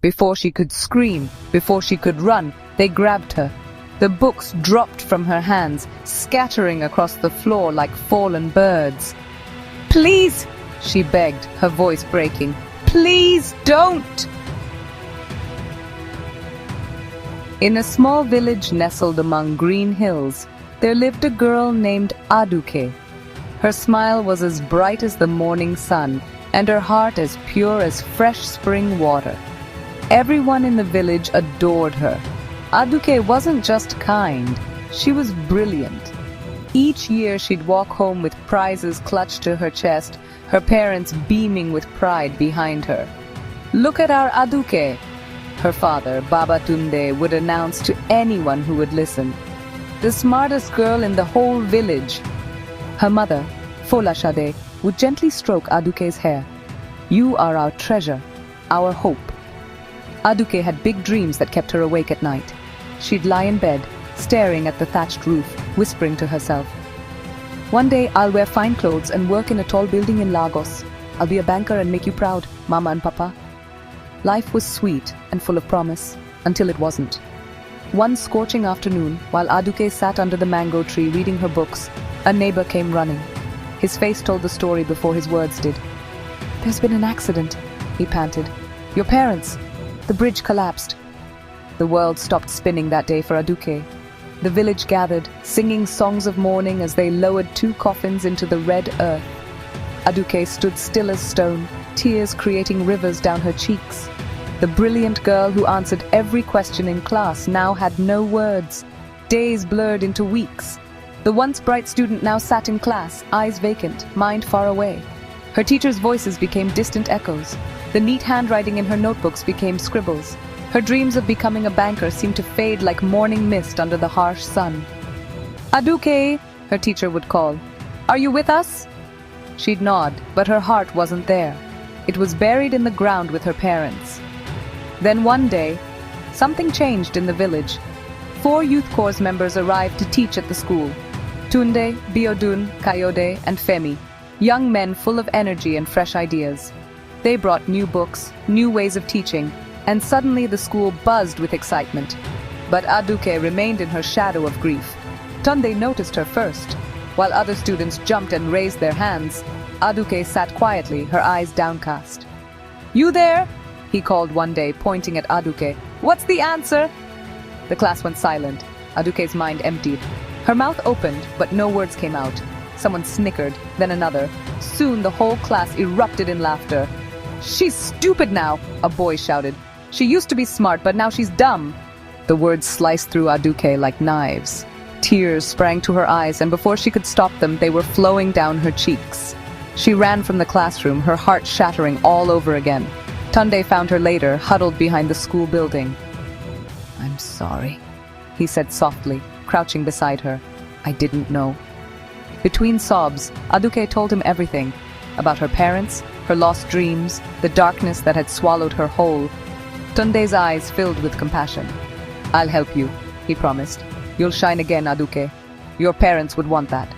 Before she could scream, before she could run, they grabbed her. The books dropped from her hands, scattering across the floor like fallen birds. "Please," she begged, her voice breaking. "Please don't!" In a small village nestled among green hills, there lived a girl named Aduke. Her smile was as bright as the morning sun, and her heart as pure as fresh spring water. Everyone in the village adored her. Aduke wasn't just kind, she was brilliant. Each year she'd walk home with prizes clutched to her chest, her parents beaming with pride behind her. "Look at our Aduke," her father, Baba Tunde, would announce to anyone who would listen. "The smartest girl in the whole village." Her mother, Folashade, would gently stroke Aduke's hair. "You are our treasure, our hope." Aduke had big dreams that kept her awake at night. She'd lie in bed, staring at the thatched roof, whispering to herself, "One day I'll wear fine clothes and work in a tall building in Lagos. I'll be a banker and make you proud, Mama and Papa." Life was sweet and full of promise, until it wasn't. One scorching afternoon, while Aduke sat under the mango tree reading her books, a neighbor came running. His face told the story before his words did. "There's been an accident," he panted. "Your parents. The bridge collapsed." The world stopped spinning that day for Aduke. The village gathered, singing songs of mourning as they lowered 2 coffins into the red earth. Aduke stood still as stone, tears creating rivers down her cheeks. The brilliant girl who answered every question in class now had no words. Days blurred into weeks. The once bright student now sat in class, eyes vacant, mind far away. Her teachers' voices became distant echoes. The neat handwriting in her notebooks became scribbles. Her dreams of becoming a banker seemed to fade like morning mist under the harsh sun. "Aduke," her teacher would call. "Are you with us?" She'd nod, but her heart wasn't there. It was buried in the ground with her parents. Then one day, something changed in the village. 4 youth corps members arrived to teach at the school. Tunde, Biodun, Kayode, and Femi, young men full of energy and fresh ideas. They brought new books, new ways of teaching, and suddenly the school buzzed with excitement. But Aduke remained in her shadow of grief. Tunde noticed her first. While other students jumped and raised their hands, Aduke sat quietly, her eyes downcast. "You there?" he called one day, pointing at Aduke. "What's the answer?" The class went silent. Aduke's mind emptied. Her mouth opened, but no words came out. Someone snickered, then another. Soon the whole class erupted in laughter. "She's stupid now," a boy shouted. "She used to be smart, but now she's dumb." The words sliced through Aduke like knives. Tears sprang to her eyes, and before she could stop them, they were flowing down her cheeks. She ran from the classroom, her heart shattering all over again. Tunde found her later, huddled behind the school building. "I'm sorry," he said softly, crouching beside her. "I didn't know." Between sobs, Aduke told him everything, about her parents, her lost dreams, the darkness that had swallowed her whole. Tunde's eyes filled with compassion. "I'll help you," he promised. "You'll shine again, Aduke. Your parents would want that."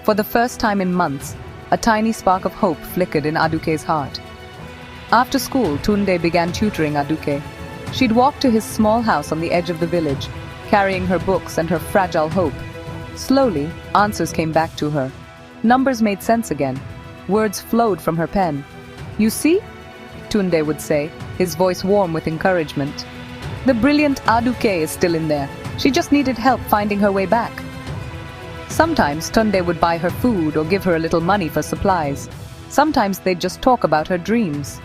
For the first time in months, a tiny spark of hope flickered in Aduke's heart. After school, Tunde began tutoring Aduke. She'd walk to his small house on the edge of the village, carrying her books and her fragile hope. Slowly, answers came back to her. Numbers made sense again. Words flowed from her pen. "You see?" Tunde would say, his voice warm with encouragement. "The brilliant Aduke is still in there. She just needed help finding her way back." Sometimes Tunde would buy her food or give her a little money for supplies. Sometimes they'd just talk about her dreams.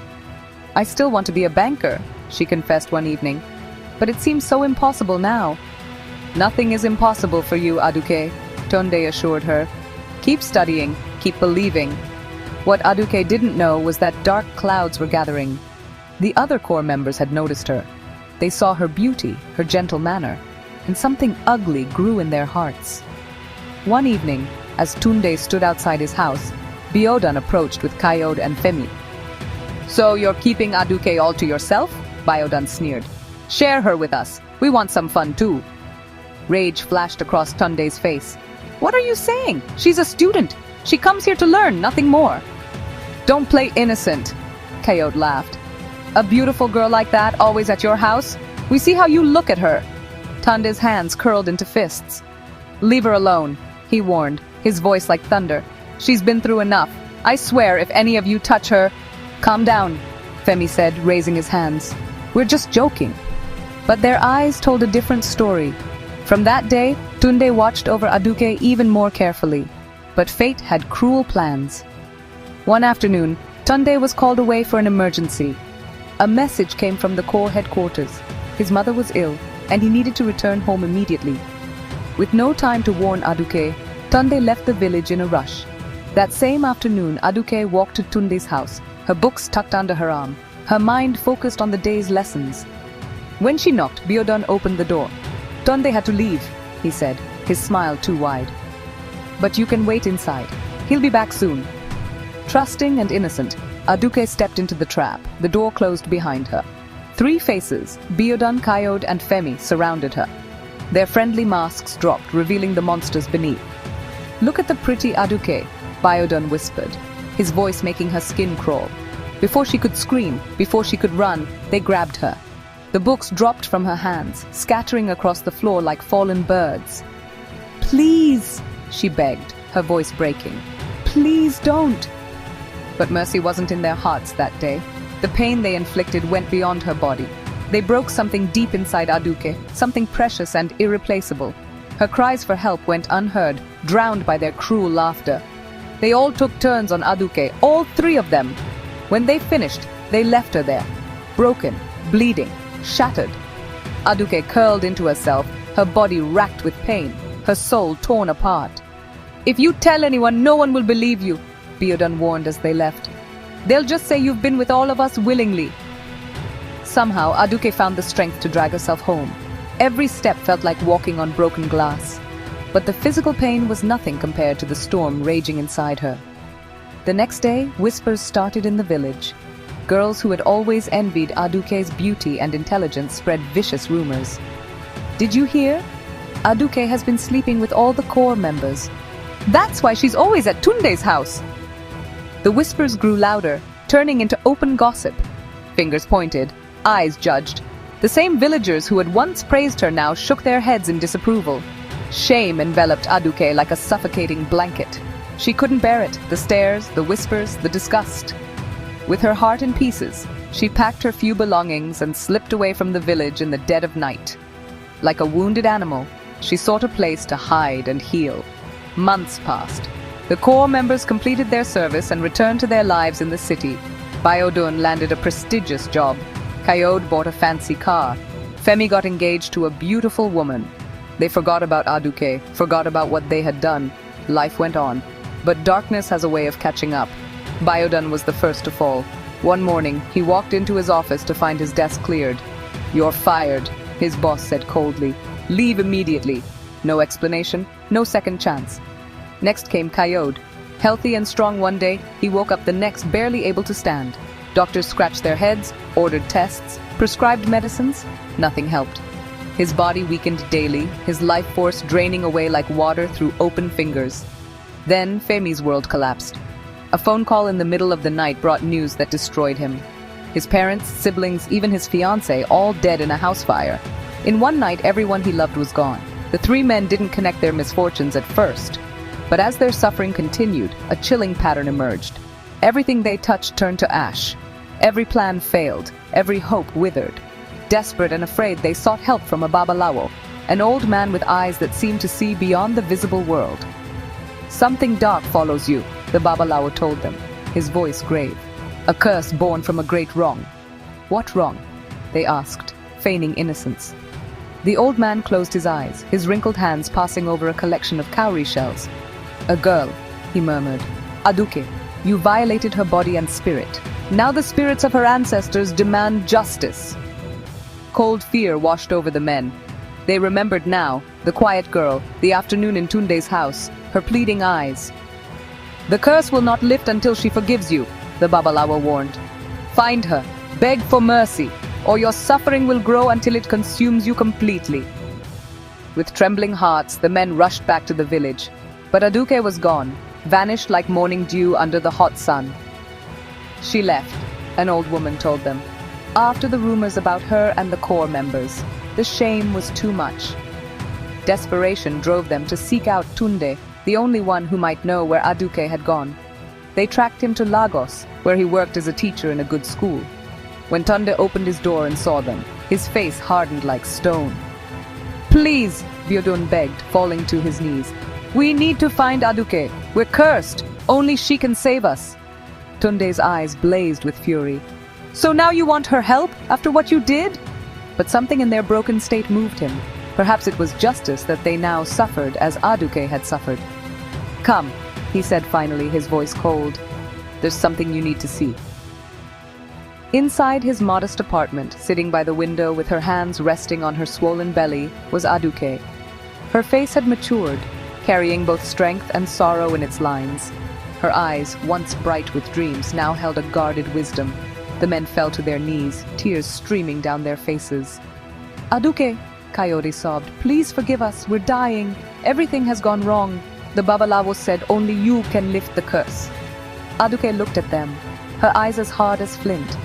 "I still want to be a banker," she confessed one evening. "But it seems so impossible now." "Nothing is impossible for you, Aduke," Tunde assured her. "Keep studying, keep believing." What Aduke didn't know was that dark clouds were gathering. The other corps members had noticed her. They saw her beauty, her gentle manner, and something ugly grew in their hearts. One evening, as Tunde stood outside his house, Biodun approached with Kayode and Femi. "So you're keeping Aduke all to yourself?" Biodun sneered. "Share her with us. We want some fun too." Rage flashed across Tunde's face. "What are you saying? She's a student. She comes here to learn, nothing more." "Don't play innocent," Kayode laughed. A beautiful girl like that, always at your house? We see how you look at her. Tunde's hands curled into fists. Leave her alone, he warned, his voice like thunder. She's been through enough. I swear if any of you touch her... Calm down, Femi said, raising his hands. We're just joking. But their eyes told a different story. From that day, Tunde watched over Aduke even more carefully. But fate had cruel plans. One afternoon, Tunde was called away for an emergency. A message came from the Corps headquarters. His mother was ill, and he needed to return home immediately. With no time to warn Aduke, Tunde left the village in a rush. That same afternoon, Aduke walked to Tunde's house, her books tucked under her arm, her mind focused on the day's lessons. When she knocked, Biodun opened the door. Tunde had to leave, he said, his smile too wide. But you can wait inside. He'll be back soon. Trusting and innocent, Aduke stepped into the trap. The door closed behind her. 3 faces, Biodun, Kayode, and Femi, surrounded her. Their friendly masks dropped, revealing the monsters beneath. Look at the pretty Aduke, Biodun whispered, his voice making her skin crawl. Before she could scream, before she could run, they grabbed her. The books dropped from her hands, scattering across the floor like fallen birds. Please, she begged, her voice breaking. Please don't. But mercy wasn't in their hearts that day. The pain they inflicted went beyond her body. They broke something deep inside Aduke, something precious and irreplaceable. Her cries for help went unheard, drowned by their cruel laughter. They all took turns on Aduke, all 3 of them. When they finished, they left her there, broken, bleeding, shattered. Aduke curled into herself, her body racked with pain, her soul torn apart. If you tell anyone, no one will believe you, Biodun warned as they left. They'll just say you've been with all of us willingly. Somehow, Aduke found the strength to drag herself home. Every step felt like walking on broken glass. But the physical pain was nothing compared to the storm raging inside her. The next day, whispers started in the village. Girls who had always envied Aduke's beauty and intelligence spread vicious rumors. Did you hear? Aduke has been sleeping with all the Corps members. That's why she's always at Tunde's house. The whispers grew louder, turning into open gossip. Fingers pointed, eyes judged. The same villagers who had once praised her now shook their heads in disapproval. Shame enveloped Aduke like a suffocating blanket. She couldn't bear it, the stares, the whispers, the disgust. With her heart in pieces, she packed her few belongings and slipped away from the village in the dead of night. Like a wounded animal, she sought a place to hide and heal. Months passed. The Corps members completed their service and returned to their lives in the city. Biodun landed a prestigious job. Kayode bought a fancy car. Femi got engaged to a beautiful woman. They forgot about Aduke, forgot about what they had done. Life went on. But darkness has a way of catching up. Biodun was the first to fall. One morning, he walked into his office to find his desk cleared. "You're fired," his boss said coldly. "Leave immediately." No explanation, no second chance. Next came Kayode. Healthy and strong one day, he woke up the next barely able to stand. Doctors scratched their heads, ordered tests, prescribed medicines. Nothing helped. His body weakened daily, his life force draining away like water through open fingers. Then Femi's world collapsed. A phone call in the middle of the night brought news that destroyed him. His parents, siblings, even his fiancée, all dead in a house fire. In one night, everyone he loved was gone. The 3 men didn't connect their misfortunes at first. But as their suffering continued, a chilling pattern emerged. Everything they touched turned to ash. Every plan failed, every hope withered. Desperate and afraid, they sought help from a babalawo, an old man with eyes that seemed to see beyond the visible world. "Something dark follows you," the babalawo told them, his voice grave. "A curse born from a great wrong." "What wrong?" they asked, feigning innocence. The old man closed his eyes, his wrinkled hands passing over a collection of cowrie shells. "A girl," he murmured. "Aduke, you violated her body and spirit. Now the spirits of her ancestors demand justice." Cold fear washed over the men. They remembered now, the quiet girl, the afternoon in Tunde's house, her pleading eyes. "The curse will not lift until she forgives you," the babalawo warned. "Find her, beg for mercy, or your suffering will grow until it consumes you completely." With trembling hearts, the men rushed back to the village. But Aduke was gone, vanished like morning dew under the hot sun. "She left," an old woman told them. After the rumors about her and the Corps members, the shame was too much. Desperation drove them to seek out Tunde, the only one who might know where Aduke had gone. They tracked him to Lagos, where he worked as a teacher in a good school. When Tunde opened his door and saw them, his face hardened like stone. "Please," Biodun begged, falling to his knees. "We need to find Aduke. We're cursed. Only she can save us." Tunde's eyes blazed with fury. "So now you want her help, after what you did?" But something in their broken state moved him. Perhaps it was justice that they now suffered as Aduke had suffered. "Come," he said finally, his voice cold. "There's something you need to see." Inside his modest apartment, sitting by the window with her hands resting on her swollen belly, was Aduke. Her face had matured, carrying both strength and sorrow in its lines. Her eyes, once bright with dreams, now held a guarded wisdom. The men fell to their knees, tears streaming down their faces. "Aduke," Coyote sobbed, "please forgive us, we're dying. Everything has gone wrong. The Babalawo said only you can lift the curse." Aduke looked at them, her eyes as hard as flint.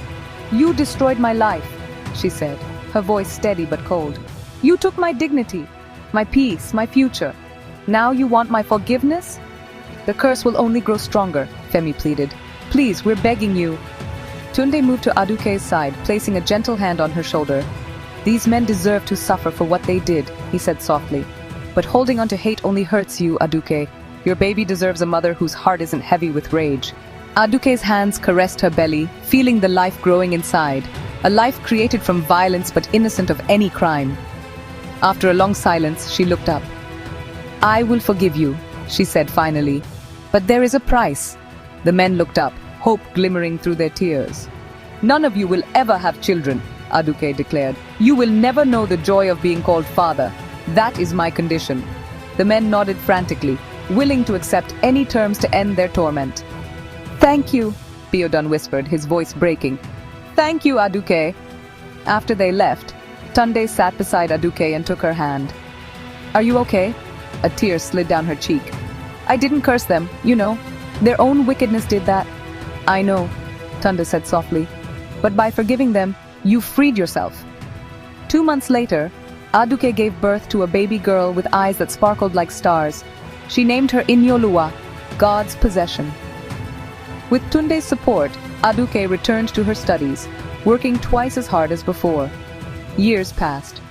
"You destroyed my life," she said, her voice steady but cold. "You took my dignity, my peace, my future. Now you want my forgiveness?" "The curse will only grow stronger," Femi pleaded. "Please, we're begging you." Tunde moved to Aduke's side, placing a gentle hand on her shoulder. "These men deserve to suffer for what they did," he said softly. "But holding on to hate only hurts you, Aduke. Your baby deserves a mother whose heart isn't heavy with rage." Aduke's hands caressed her belly, feeling the life growing inside, a life created from violence but innocent of any crime. After a long silence, she looked up. "I will forgive you," she said finally. "But there is a price." The men looked up, hope glimmering through their tears. "None of you will ever have children," Aduke declared. "You will never know the joy of being called father. That is my condition." The men nodded frantically, willing to accept any terms to end their torment. "Thank you," Biodun whispered, his voice breaking. "Thank you, Aduke." After they left, Tunde sat beside Aduke and took her hand. "Are you okay?" A tear slid down her cheek. "I didn't curse them, you know. Their own wickedness did that." "I know," Tunde said softly. "But by forgiving them, you freed yourself." 2 months later, Aduke gave birth to a baby girl with eyes that sparkled like stars. She named her Inyoluwa, God's possession. With Tunde's support, Aduke returned to her studies, working twice as hard as before. Years passed.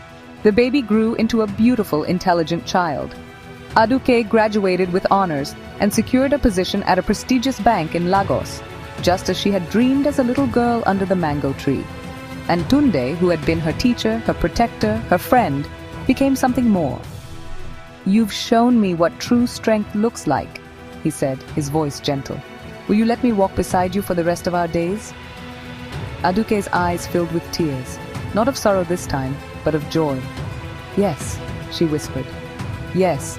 The baby grew into a beautiful, intelligent child. Aduke graduated with honors and secured a position at a prestigious bank in Lagos, just as she had dreamed as a little girl under the mango tree. And Tunde, who had been her teacher, her protector, her friend, became something more. "You've shown me what true strength looks like," he said, his voice gentle. "Will you let me walk beside you for the rest of our days?" Aduke's eyes filled with tears, not of sorrow this time, but of joy. "Yes," she whispered. "Yes."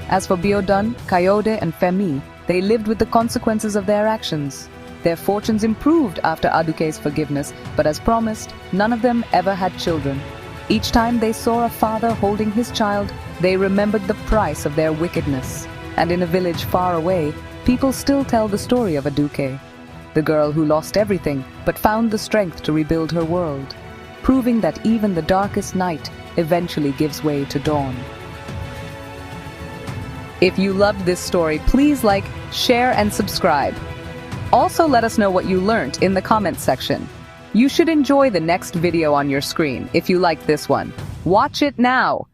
As for Biodun, Coyote, and Femi, they lived with the consequences of their actions. Their fortunes improved after Aduke's forgiveness, but as promised, none of them ever had children. Each time they saw a father holding his child, they remembered the price of their wickedness. And in a village far away, people still tell the story of Aduke, the girl who lost everything but found the strength to rebuild her world, proving that even the darkest night eventually gives way to dawn. If you loved this story, please like, share, and subscribe. Also, let us know what you learned in the comments section. You should enjoy the next video on your screen if you like this one. Watch it now!